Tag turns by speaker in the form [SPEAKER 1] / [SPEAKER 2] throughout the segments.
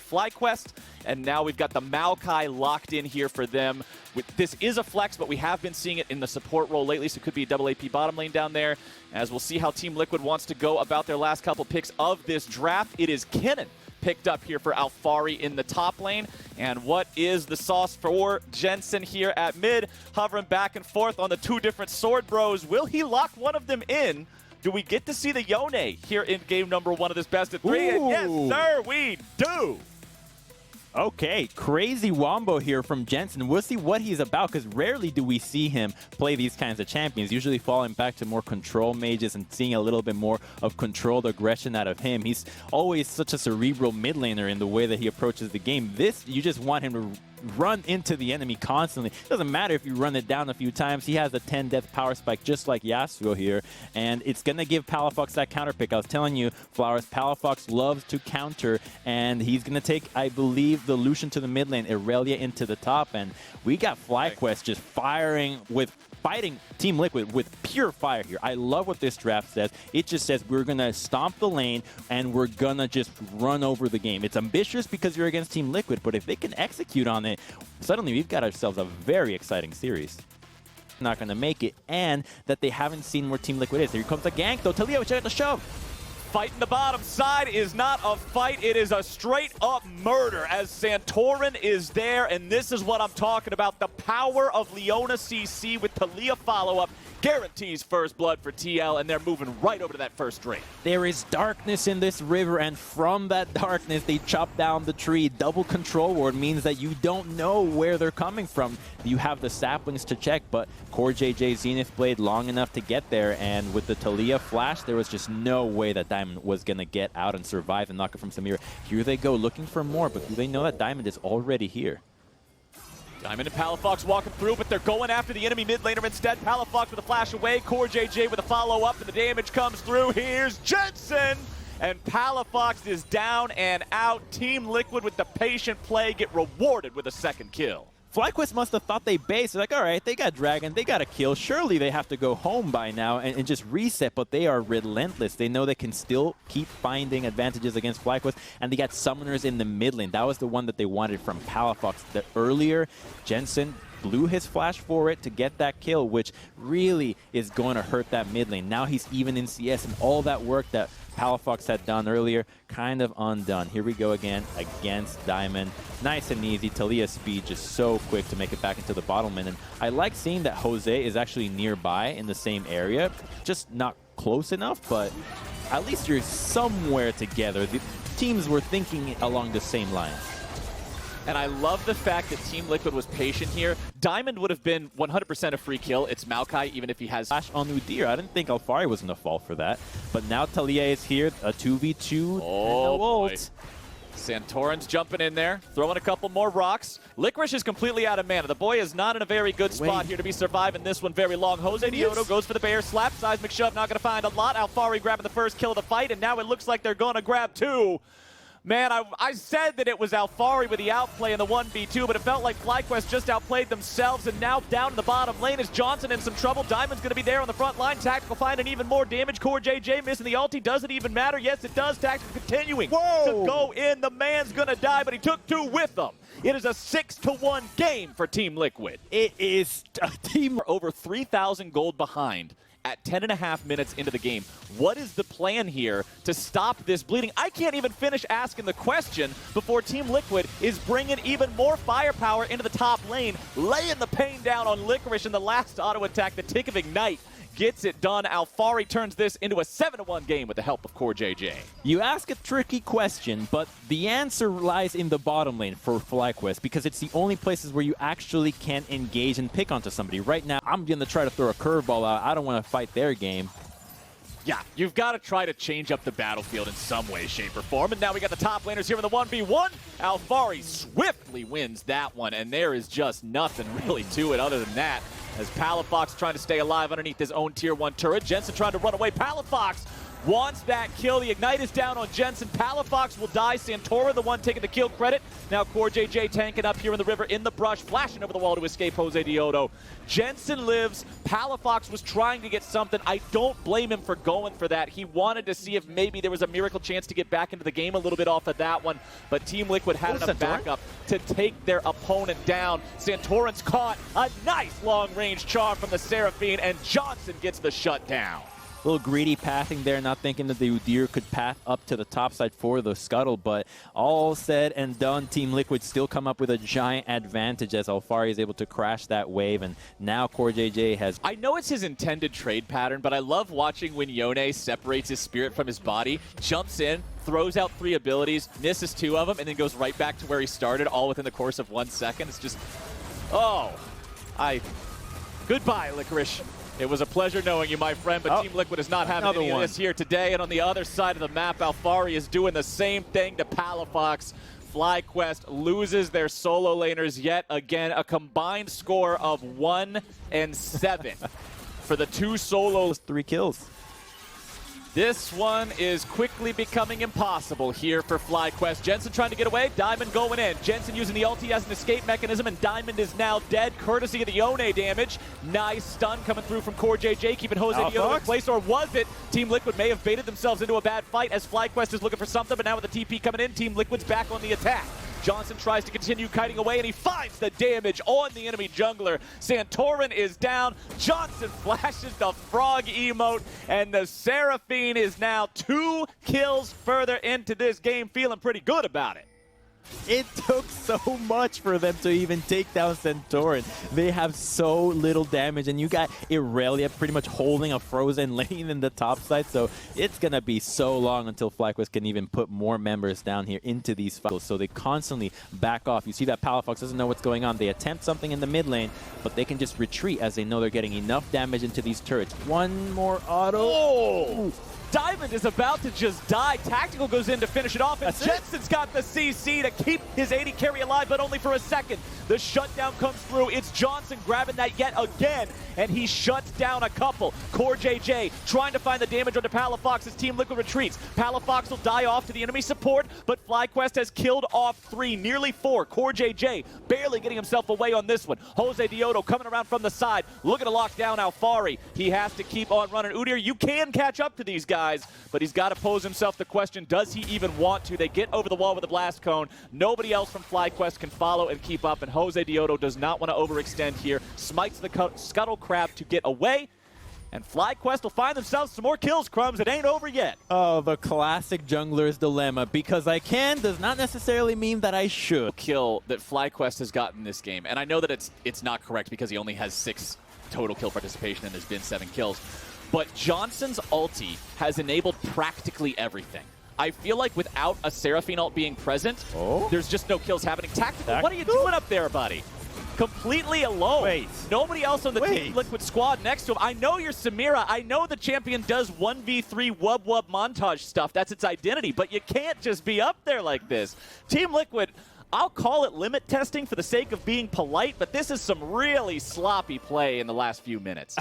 [SPEAKER 1] FlyQuest, and now we've got the Maokai locked in here for them. This is a flex, but we have been seeing it in the support role lately, so it could be a double AP bottom lane down there. As we'll see how Team Liquid wants to go about their last couple picks of this draft. It is Kennen picked up here for Alphari in the top lane. And what is the sauce for Jensen here at mid? Hovering back and forth on the two different sword bros. Will he lock one of them in? Do we get to see the Yone here in game number 1 of this best of 3? And yes, sir, we do!
[SPEAKER 2] Okay, crazy wombo here from Jensen. We'll see what he's about, because rarely do we see him play these kinds of champions, usually falling back to more control mages and seeing a little bit more of controlled aggression out of him. He's always such a cerebral mid laner in the way that he approaches the game. This, you just want him to run into the enemy constantly. Doesn't matter if you run it down a few times. He has a 10 death power spike just like Yasuo here, and it's going to give Palafox that counter pick. I was telling you, Flowers, Palafox loves to counter, and he's going to take, I believe, the Lucian to the mid lane, Irelia into the top, and we got FlyQuest just fighting Team Liquid with pure fire here. I love what this draft says. It just says we're going to stomp the lane and we're going to just run over the game. It's ambitious because you're against Team Liquid, but if they can execute on it, suddenly we've got ourselves a very exciting series. Not going to make it, and that they haven't seen where Team Liquid is. Here comes the gank, though. Taliyah, check out the shove.
[SPEAKER 1] Fighting the bottom side is not a fight, it is a straight-up murder as Santorin is there, and this is what I'm talking about. The power of Leona CC with Taliyah follow-up guarantees first blood for TL, and they're moving right over to that first drink.
[SPEAKER 2] There is darkness in this river, and from that darkness, they chop down the tree. Double control ward means that you don't know where they're coming from. You have the saplings to check, but Core JJ Zenith Blade long enough to get there, and with the Taliyah flash, there was just no way that Diamond was going to get out and survive and knock it from Samira. Here they go, looking for more, but do they know that Diamond is already here?
[SPEAKER 1] Diamond and Palafox walking through, but they're going after the enemy mid laner instead. Palafox with a flash away, Core JJ with a follow-up, and the damage comes through. Here's Jensen! And Palafox is down and out. Team Liquid with the patient play get rewarded with a second kill.
[SPEAKER 2] FlyQuest must have thought they based. They're like, all right, they got Dragon, they got a kill. Surely they have to go home by now and just reset, but they are relentless. They know they can still keep finding advantages against FlyQuest, and they got Summoners in the mid lane. That was the one that they wanted from Palafox. The earlier, Jensen blew his flash for it to get that kill, which really is going to hurt that mid lane. Now he's even in CS, and all that work that Palafox had done earlier, kind of undone. Here we go again against Diamond. Nice and easy. Taliyah's speed just so quick to make it back into the bottom lane. And I like seeing that Jose is actually nearby in the same area. Just not close enough, but at least you're somewhere together. The teams were thinking along the same lines.
[SPEAKER 1] And I love the fact that Team Liquid was patient here. Diamond would have been 100% a free kill. It's Maokai, even if he has
[SPEAKER 2] flash on Udyr. I didn't think Alphari was going to fall for that. But now Taliyah is here, a 2v2.
[SPEAKER 1] Oh, ult. Santorin's jumping in there, throwing a couple more rocks. Licorice is completely out of mana. The boy is not in a very good spot here to be surviving this one very long. Jose Dioto goes for the bear slap. Seismic shove, not going to find a lot. Alphari grabbing the first kill of the fight, and now it looks like they're going to grab two. Man, I said that it was Alphari with the outplay in the 1v2, but it felt like FlyQuest just outplayed themselves, and now down in the bottom lane is Johnson in some trouble. Diamond's going to be there on the front line. Tactical finding even more damage. Core JJ missing the ulti. Does it even matter? Yes, it does. Tactical continuing to go in. The man's going to die, but he took two with them. It is a 6-1 game for Team Liquid.
[SPEAKER 2] It is a team
[SPEAKER 1] over 3,000 gold behind at 10.5 minutes into the game. What is the plan here to stop this bleeding? I can't even finish asking the question before Team Liquid is bringing even more firepower into the top lane, laying the pain down on Licorice in the last auto attack. The Tick of Ignite gets it done. Alphari turns this into a 7-1 game with the help of Core JJ.
[SPEAKER 2] You ask a tricky question, but the answer lies in the bottom lane for FlyQuest, because it's the only places where you actually can engage and pick onto somebody. Right now, I'm going to try to throw a curveball out. I don't want to fight their game.
[SPEAKER 1] Yeah, you've got to try to change up the battlefield in some way, shape, or form. And now we got the top laners here in the 1v1. Alphari swiftly wins that one, and there is just nothing really to it other than that. As Palafox trying to stay alive underneath his own tier 1 turret. Jensen trying to run away. Palafox wants that kill. The Ignite is down on Jensen. Palafox will die. Santora, the one taking the kill credit. Now CoreJJ tanking up here in the river in the brush, flashing over the wall to escape Jose Diodo. Jensen lives. Palafox was trying to get something. I don't blame him for going for that. He wanted to see if maybe there was a miracle chance to get back into the game a little bit off of that one, but Team Liquid had enough backup to take their opponent down. Santorin's caught. A nice long-range charm from the Seraphine, and Johnson gets the shutdown.
[SPEAKER 2] A little greedy pathing there, not thinking that the Udyr could path up to the top side for the scuttle, but all said and done, Team Liquid still come up with a giant advantage as Alphari is able to crash that wave, and now CoreJJ has...
[SPEAKER 1] I know it's his intended trade pattern, but I love watching when Yone separates his spirit from his body, jumps in, throws out 3 abilities, misses 2 of them, and then goes right back to where he started, all within the course of 1 second. It's just... oh, goodbye, Licorice. It was a pleasure knowing you, my friend, but Team Liquid is not having any of this here today. And on the other side of the map, Alphari is doing the same thing to Palafox. FlyQuest loses their solo laners yet again. A combined score of 1 and 7 for the 2 solos.
[SPEAKER 2] 3 kills.
[SPEAKER 1] This one is quickly becoming impossible here for FlyQuest. Jensen trying to get away, Diamond going in. Jensen using the ulti as an escape mechanism, and Diamond is now dead, courtesy of the Yone damage. Nice stun coming through from CoreJJ, keeping Jose Diodo in place, or was it? Team Liquid may have baited themselves into a bad fight as FlyQuest is looking for something, but now with the TP coming in, Team Liquid's back on the attack. Johnson tries to continue kiting away, and he finds the damage on the enemy jungler. Santorin is down. Johnson flashes the frog emote, and the Seraphine is now 2 kills further into this game, feeling pretty good about it.
[SPEAKER 2] It took so much for them to even take down Santorin. They have so little damage, and you got Irelia pretty much holding a frozen lane in the top side, so it's going to be so long until FlyQuest can even put more members down here into these fights. So they constantly back off. You see that Palafox doesn't know what's going on. They attempt something in the mid lane, but they can just retreat as they know they're getting enough damage into these turrets. One more auto.
[SPEAKER 1] Oh! Diamond is about to just die. Tactical goes in to finish it off, and Jensen's got the CC to keep his AD carry alive, but only for a second. The shutdown comes through. It's Johnson grabbing that yet again, and he shuts down a couple. CoreJJ trying to find the damage onto Palafox as Team Liquid retreats. Palafox will die off to the enemy support, but FlyQuest has killed off 3, nearly 4. CoreJJ barely getting himself away on this one. Jose Diodo coming around from the side, looking to lock down Alphari. He has to keep on running. Udyr, you can catch up to these guys, but he's got to pose himself the question, does he even want to? They get over the wall with a blast cone. Nobody else from FlyQuest can follow and keep up, and Jose Diodo does not want to overextend here. Smites the Scuttle Crab to get away, and FlyQuest will find themselves some more kills, Crumbs. It ain't over yet.
[SPEAKER 2] Oh, the classic jungler's dilemma. Because I can does not necessarily mean that I should.
[SPEAKER 1] Kill that FlyQuest has gotten this game, and I know that it's not correct because he only has 6 total kill participation and there's been 7 kills. But Johnson's ulti has enabled practically everything. I feel like without a Seraphine ult being present, there's just no kills happening. Tactical, what are you doing up there, buddy? Completely alone.
[SPEAKER 2] Wait.
[SPEAKER 1] Nobody else on the Team Liquid squad next to him. I know you're Samira. I know the champion does 1v3 wub-wub montage stuff. That's its identity. But you can't just be up there like this. Team Liquid, I'll call it limit testing for the sake of being polite, but this is some really sloppy play in the last few minutes.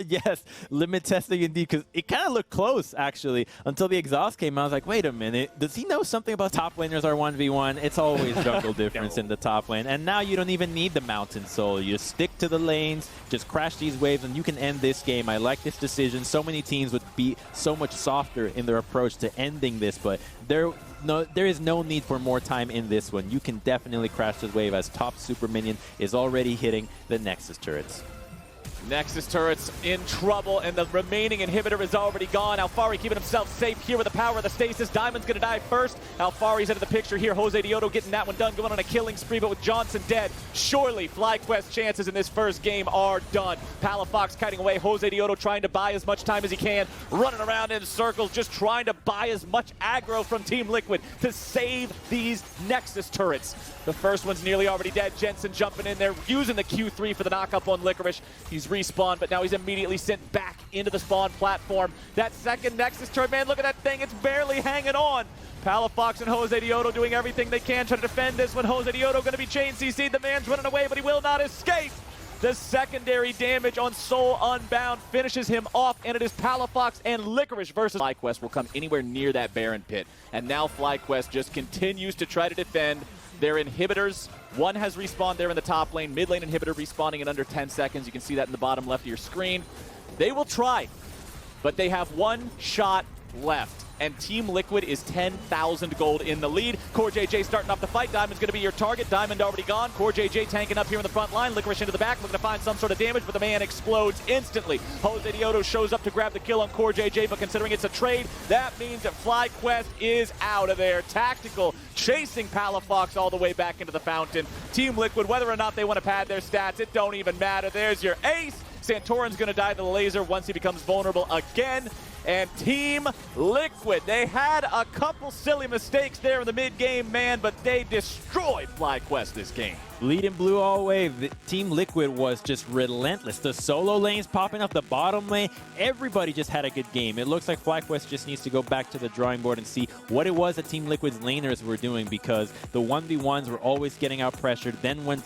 [SPEAKER 2] Yes, limit testing indeed, because it kind of looked close, actually, until the exhaust came out. I was like, wait a minute, does he know something about top laners are 1v1? It's always jungle difference in the top lane, and now you don't even need the Mountain Soul. You just stick to the lanes, just crash these waves, and you can end this game. I like this decision. So many teams would be so much softer in their approach to ending this, but there is no need for more time in this one. You can definitely crash this wave as top super minion is already hitting the Nexus turrets.
[SPEAKER 1] Nexus turret's in trouble, and the remaining inhibitor is already gone. Alphari keeping himself safe here with the power of the stasis. Diamond's going to die first. Alphari's into the picture here. Jose Diodo getting that one done, going on a killing spree, but with Johnson dead, surely FlyQuest's chances in this first game are done. Palafox kiting away. Jose Diodo trying to buy as much time as he can, running around in circles, just trying to buy as much aggro from Team Liquid to save these Nexus turrets. The first one's nearly already dead. Jensen jumping in there, using the Q3 for the knock-up on Licorice. He's respawned, but now he's immediately sent back into the spawn platform. That second Nexus turret, man, look at that thing. It's barely hanging on. Palafox and Jose Diodo doing everything they can to defend this one. Jose Diodo going to be chain CC'd. The man's running away, but he will not escape. The secondary damage on Soul Unbound finishes him off, and it is Palafox and Licorice versus FlyQuest will come anywhere near that Baron pit. And now FlyQuest just continues to try to defend their inhibitors. One has respawned there in the top lane, mid lane inhibitor respawning in under 10 seconds. You can see that in the bottom left of your screen. They will try, but they have one shot left. And Team Liquid is 10,000 gold in the lead. Core JJ starting off the fight. Diamond's going to be your target. Diamond already gone. Core JJ tanking up here in the front line. Licorice into the back, looking to find some sort of damage, but the man explodes instantly. Jose Dioto shows up to grab the kill on Core JJ, but considering it's a trade, that means that FlyQuest is out of there. Tactical chasing Palafox all the way back into the fountain. Team Liquid, whether or not they want to pad their stats, it don't even matter. There's your ace. Santorin's going to die to the laser once he becomes vulnerable again. And Team Liquid, they had a couple silly mistakes there in the mid-game, man, but they destroyed FlyQuest this game.
[SPEAKER 2] Bleeding blue all the way. The Team Liquid was just relentless. The solo lanes popping up the bottom lane. Everybody just had a good game. It looks like FlyQuest just needs to go back to the drawing board and see what it was that Team Liquid's laners were doing, because the 1v1s were always getting out pressured. Then when